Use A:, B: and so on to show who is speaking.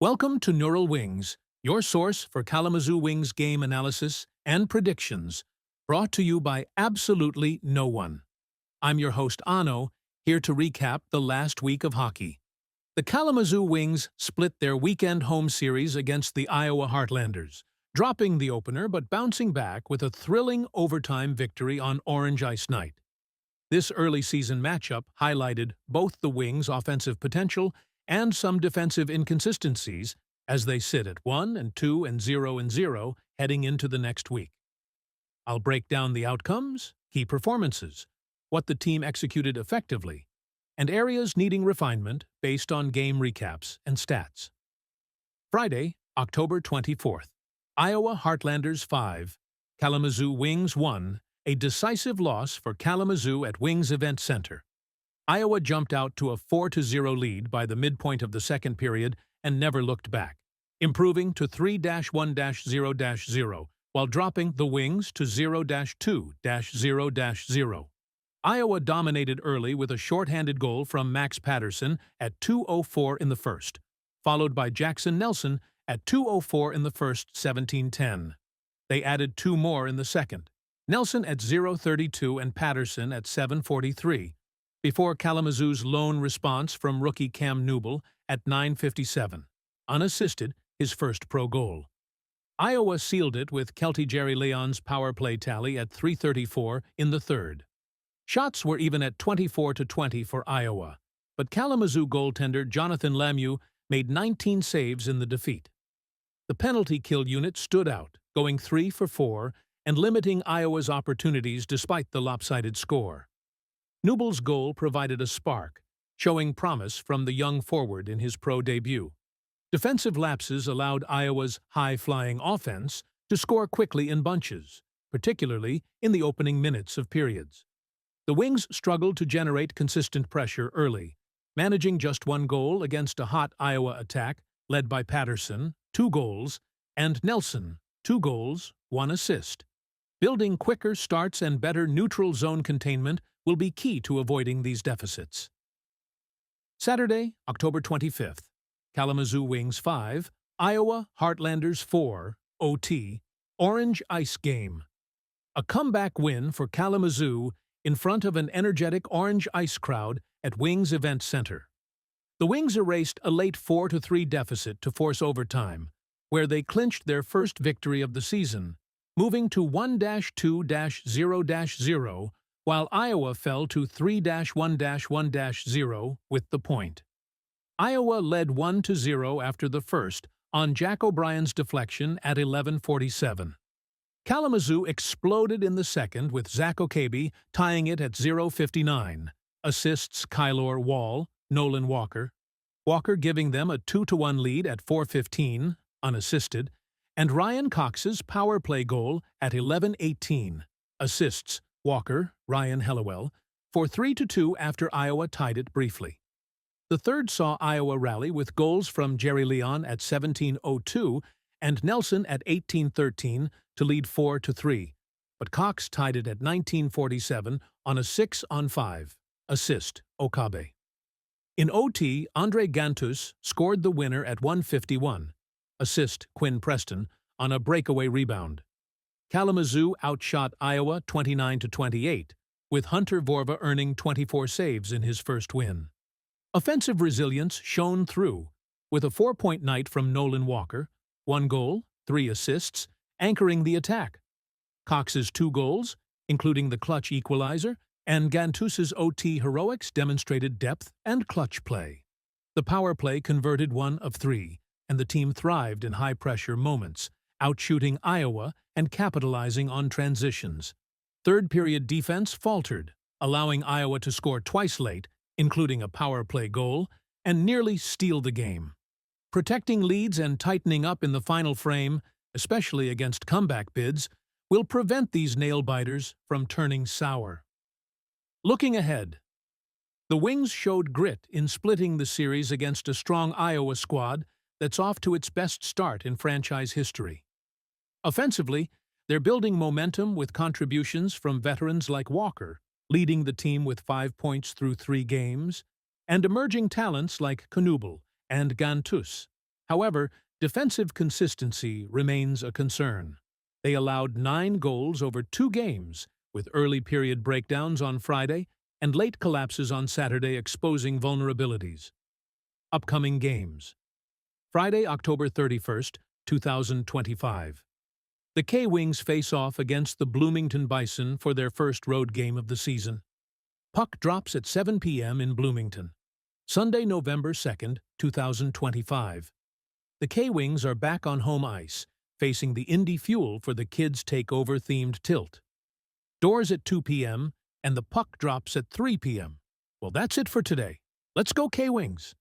A: Welcome to Neural Wings, your source for Kalamazoo Wings game analysis and predictions, brought to you by absolutely no one. I'm your host Ano, here to recap the last week of hockey. The Kalamazoo Wings split their weekend home series against the Iowa Heartlanders, dropping the opener but bouncing back with a thrilling overtime victory on Orange Ice Night. This early season matchup highlighted both the Wings' offensive potential and some defensive inconsistencies as they sit at 1-2 and 0-0 heading into the next week. I'll break down the outcomes, key performances, what the team executed effectively, and areas needing refinement based on game recaps and stats. Friday, October 24th. Iowa Heartlanders 5, Kalamazoo Wings 1, a decisive loss for Kalamazoo at Wings Event Center. Iowa jumped out to a 4-0 lead by the midpoint of the second period and never looked back, improving to 3-1-0-0 while dropping the Wings to 0-2-0-0. Iowa dominated early with a shorthanded goal from Max Patterson at 2:04 in the first, followed by Jackson Nelson at 2:04 in the first 17:10. They added two more in the second, Nelson at 0:32 and Patterson at 7:43. Before Kalamazoo's lone response from rookie Cam Newble at 9:57, unassisted, his first pro goal. Iowa sealed it with Kelty Jerry Leon's power play tally at 3:34 in the third. Shots were even at 24-20 for Iowa, but Kalamazoo goaltender Jonathan Lemieux made 19 saves in the defeat. The penalty kill unit stood out, going 3 for 4 and limiting Iowa's opportunities despite the lopsided score. Newble's goal provided a spark, showing promise from the young forward in his pro debut. Defensive lapses allowed Iowa's high-flying offense to score quickly in bunches, particularly in the opening minutes of periods. The Wings struggled to generate consistent pressure early, managing just one goal against a hot Iowa attack led by Patterson, 2 goals, and Nelson, 2 goals, 1 assist. Building quicker starts and better neutral zone containment will be key to avoiding these deficits. Saturday, October 25th. Kalamazoo Wings 5, Iowa Heartlanders 4, OT, Orange Ice Game. A comeback win for Kalamazoo in front of an energetic Orange Ice crowd at Wings Event Center. The Wings erased a late 4-3 deficit to force overtime, where they clinched their first victory of the season, moving to 1-2-0-0, while Iowa fell to 3-1-1-0 with the point. Iowa led 1-0 after the first on Jack O'Brien's deflection at 11:47. Kalamazoo exploded in the second with Zach Okabe tying it at 0:59. Assists Kylor Wall, Nolan Walker. Walker giving them a 2-1 lead at 4:15, unassisted, and Ryan Cox's power play goal at 11:18. Assists Walker, Ryan Hellewell, for 3-2 after Iowa tied it briefly. The third saw Iowa rally with goals from Jerry Leon at 17:02 and Nelson at 18:13 to lead 4-3, but Cox tied it at 19:47 on a 6-on-5. Assist Okabe. In OT, Andre Gantus scored the winner at 1:51. Assist Quinn Preston on a breakaway rebound. Kalamazoo outshot Iowa 29-28, with Hunter Vorva earning 24 saves in his first win. Offensive resilience shone through, with a 4-point night from Nolan Walker, 1 goal, 3 assists, anchoring the attack. Cox's 2 goals, including the clutch equalizer, and Gantus's OT heroics demonstrated depth and clutch play. The power play converted 1 of 3, and the team thrived in high-pressure moments, outshooting Iowa and capitalizing on transitions. Third-period defense faltered, allowing Iowa to score twice late, including a power play goal, and nearly steal the game. Protecting leads and tightening up in the final frame, especially against comeback bids, will prevent these nail-biters from turning sour. Looking ahead, the Wings showed grit in splitting the series against a strong Iowa squad that's off to its best start in franchise history. Offensively, they're building momentum with contributions from veterans like Walker, leading the team with 5 points through 3 games, and emerging talents like Knuble and Gantus, However, defensive consistency remains a concern. They allowed 9 goals over 2 games, with early period breakdowns on Friday and late collapses on Saturday exposing vulnerabilities. Upcoming games. Friday, October 31st, 2025. The K-Wings face off against the Bloomington Bison for their first road game of the season. Puck drops at 7 p.m. in Bloomington. Sunday, November 2nd, 2025. The K-Wings are back on home ice, facing the Indy Fuel for the Kids Takeover-themed tilt. Doors at 2 p.m., and the puck drops at 3 p.m. Well, that's it for today. Let's go K-Wings!